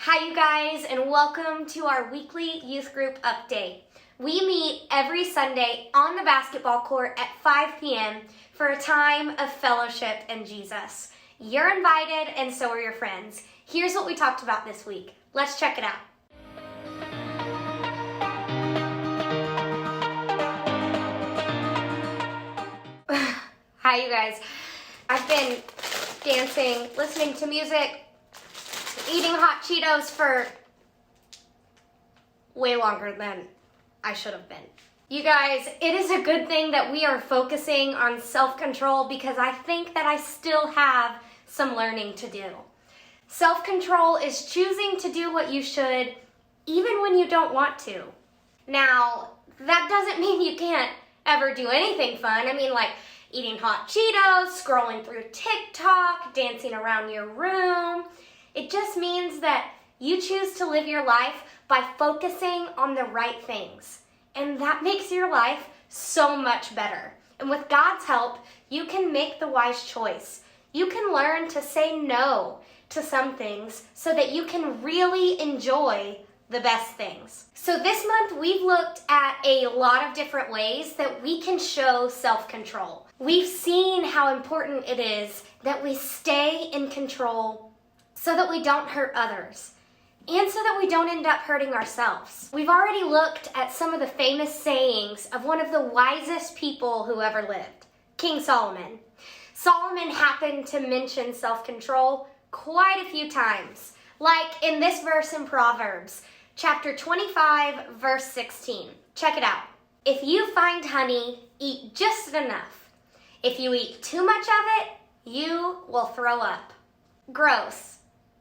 Hi you guys, and welcome to our weekly youth group update. We meet every Sunday on the basketball court at 5 p.m. for a time of fellowship in Jesus. You're invited, and so are your friends. Here's what we talked about this week. Let's check it out. Hi you guys. I've been dancing, listening to music, eating hot Cheetos for way longer than I should have been. You guys, it is a good thing that we are focusing on self-control because I think that I still have some learning to do. Self-control is choosing to do what you should even when you don't want to. Now, that doesn't mean you can't ever do anything fun. I mean, like eating hot Cheetos, scrolling through TikTok, dancing around your room. It just means that you choose to live your life by focusing on the right things. And that makes your life so much better. And with God's help, you can make the wise choice. You can learn to say no to some things so that you can really enjoy the best things. So this month we've looked at a lot of different ways that we can show self-control. We've seen how important it is that we stay in control so that we don't hurt others, and so that we don't end up hurting ourselves. We've already looked at some of the famous sayings of one of the wisest people who ever lived, King Solomon. Solomon happened to mention self-control quite a few times, like in this verse in Proverbs, chapter 25, verse 16. Check it out. If you find honey, eat just enough. If you eat too much of it, you will throw up. Gross.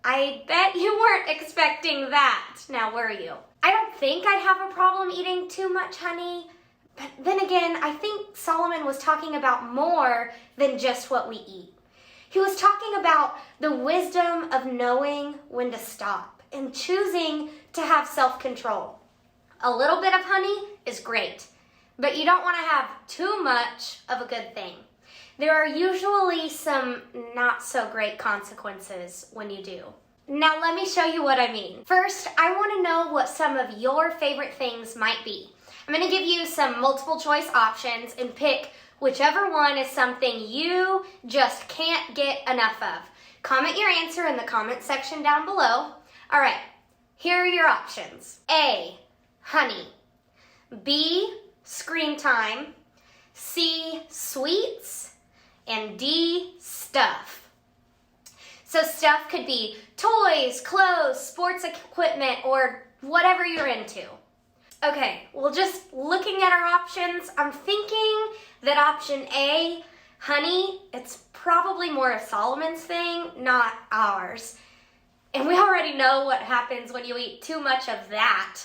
I bet you weren't expecting that, now were you? I don't think I'd have a problem eating too much honey, but then again, I think Solomon was talking about more than just what we eat. He was talking about the wisdom of knowing when to stop and choosing to have self-control. A little bit of honey is great, but you don't want to have too much of a good thing. There are usually some not so great consequences when you do. Now let me show you what I mean. First, I want to know what some of your favorite things might be. I'm going to give you some multiple choice options and pick whichever one is something you just can't get enough of. Comment your answer in the comment section down below. All right, here are your options. A, honey. B, screen time. C, sweets. And D, stuff. So stuff could be toys, clothes, sports equipment, or whatever you're into. Okay, well, just looking at our options, I'm thinking that option A, honey, it's probably more of Solomon's thing, not ours. And we already know what happens when you eat too much of that.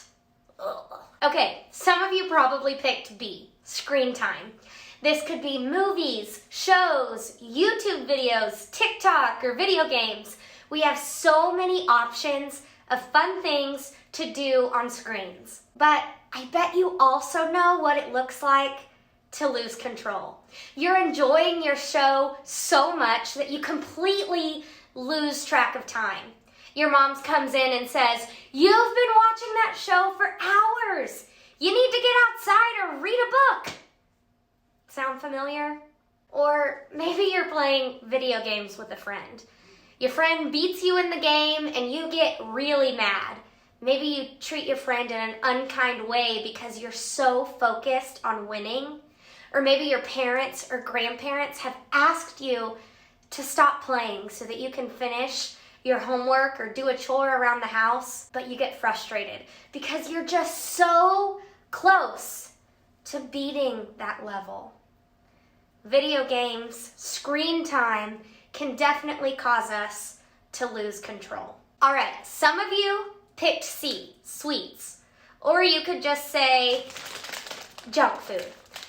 Ugh. Okay, some of you probably picked B, screen time. This could be movies, shows, YouTube videos, TikTok, or video games. We have so many options of fun things to do on screens. But I bet you also know what it looks like to lose control. You're enjoying your show so much that you completely lose track of time. Your mom comes in and says, "You've been watching that show for hours. You need to get outside or read a book." Sound familiar? Or maybe you're playing video games with a friend. Your friend beats you in the game and you get really mad. Maybe you treat your friend in an unkind way because you're so focused on winning. Or maybe your parents or grandparents have asked you to stop playing so that you can finish your homework or do a chore around the house, but you get frustrated because you're just so close to beating that level. Video games, screen time can definitely cause us to lose control. All right, some of you picked C, sweets, or you could just say junk food.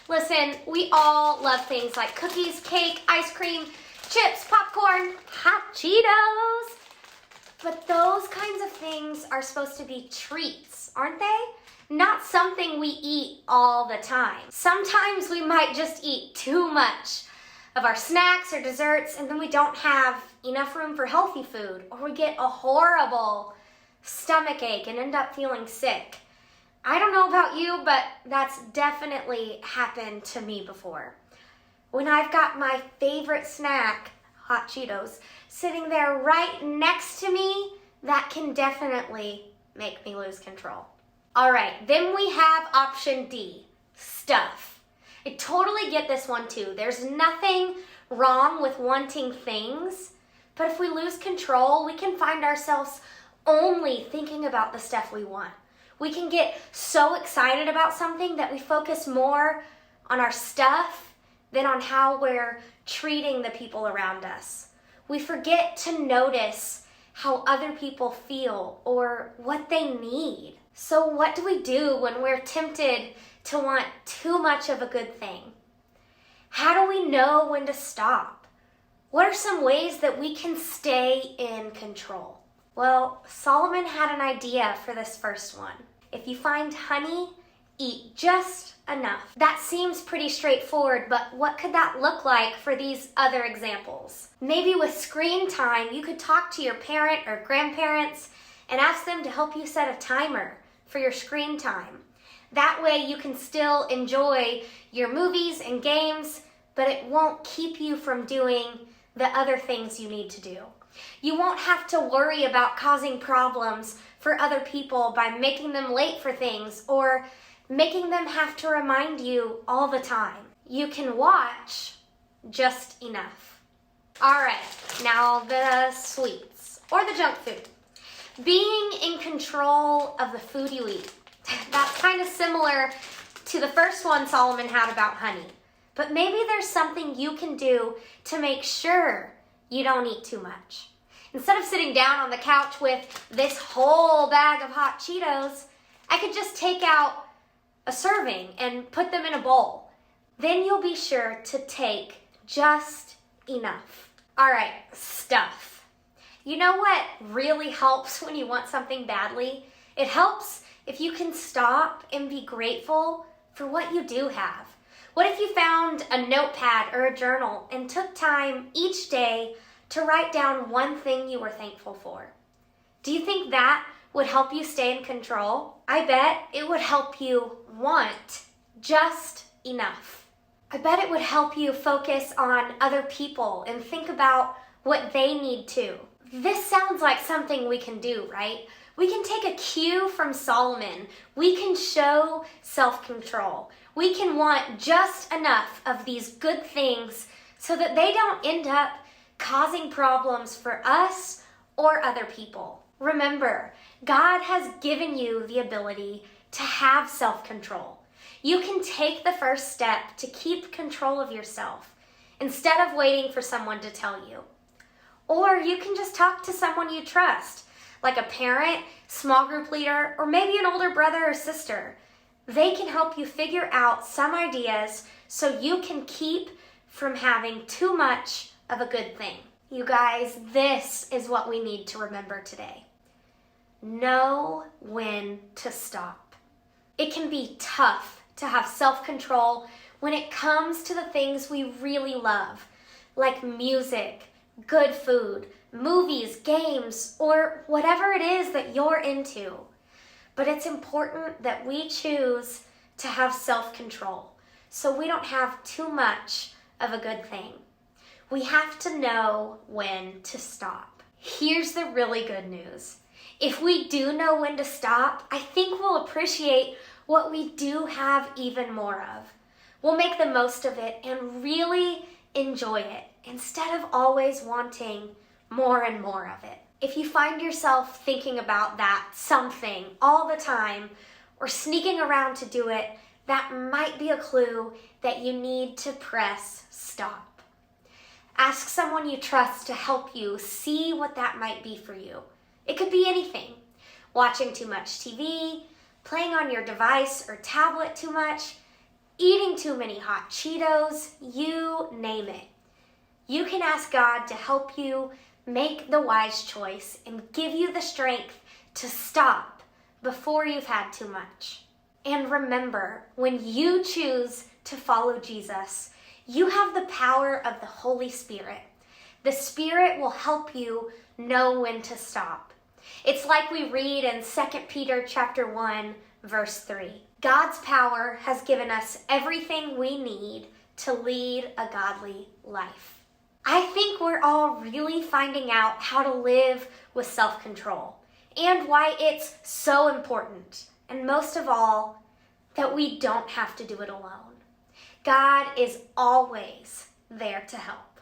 Listen, we all love things like cookies, cake, ice cream, chips, popcorn, hot Cheetos. But those kinds of things are supposed to be treats, aren't they? Not something we eat all the time. Sometimes we might just eat too much of our snacks or desserts and then we don't have enough room for healthy food, or we get a horrible stomach ache, and end up feeling sick. I don't know about you, but that's definitely happened to me before. When I've got my favorite snack, hot Cheetos, sitting there right next to me, that can definitely make me lose control. All right, then we have option D, stuff. I totally get this one too. There's nothing wrong with wanting things, but if we lose control, we can find ourselves only thinking about the stuff we want. We can get so excited about something that we focus more on our stuff than on how we're treating the people around us. We forget to notice how other people feel or what they need. So what do we do when we're tempted to want too much of a good thing? How do we know when to stop? What are some ways that we can stay in control? Well, Solomon had an idea for this first one. If you find honey, eat just enough. That seems pretty straightforward, but what could that look like for these other examples? Maybe with screen time, you could talk to your parent or grandparents and ask them to help you set a timer for your screen time. That way you can still enjoy your movies and games, but it won't keep you from doing the other things you need to do. You won't have to worry about causing problems for other people by making them late for things or making them have to remind you all the time. You can watch just enough. All right, now the sweets or the junk food. Being in control of the food you eat. That's kind of similar to the first one Solomon had about honey. But maybe there's something you can do to make sure you don't eat too much. Instead of sitting down on the couch with this whole bag of hot Cheetos, I could just take out a serving and put them in a bowl. Then you'll be sure to take just enough. All right, stuff. You know what really helps when you want something badly? It helps if you can stop and be grateful for what you do have. What if you found a notepad or a journal and took time each day to write down one thing you were thankful for? Do you think that would help you stay in control? I bet it would help you want just enough. I bet it would help you focus on other people and think about what they need too. This sounds like something we can do, right? We can take a cue from Solomon. We can show self-control. We can want just enough of these good things so that they don't end up causing problems for us or other people. Remember, God has given you the ability to have self-control. You can take the first step to keep control of yourself instead of waiting for someone to tell you. Or you can just talk to someone you trust, like a parent, small group leader, or maybe an older brother or sister. They can help you figure out some ideas so you can keep from having too much of a good thing. You guys, this is what we need to remember today. Know when to stop. It can be tough to have self-control when it comes to the things we really love, like music, good food, movies, games, or whatever it is that you're into. But it's important that we choose to have self-control so we don't have too much of a good thing. We have to know when to stop. Here's the really good news. If we do know when to stop, I think we'll appreciate what we do have even more of. We'll make the most of it and really enjoy it instead of always wanting more and more of it. If you find yourself thinking about that something all the time or sneaking around to do it, that might be a clue that you need to press stop. Ask someone you trust to help you see what that might be for you. It could be anything. Watching too much TV, playing on your device or tablet too much, eating too many hot Cheetos, you name it. You can ask God to help you make the wise choice and give you the strength to stop before you've had too much. And remember, when you choose to follow Jesus, you have the power of the Holy Spirit. The Spirit will help you know when to stop. It's like we read in 2 Peter chapter 1, verse 3. God's power has given us everything we need to lead a godly life. I think we're all really finding out how to live with self-control and why it's so important. And most of all, that we don't have to do it alone. God is always there to help.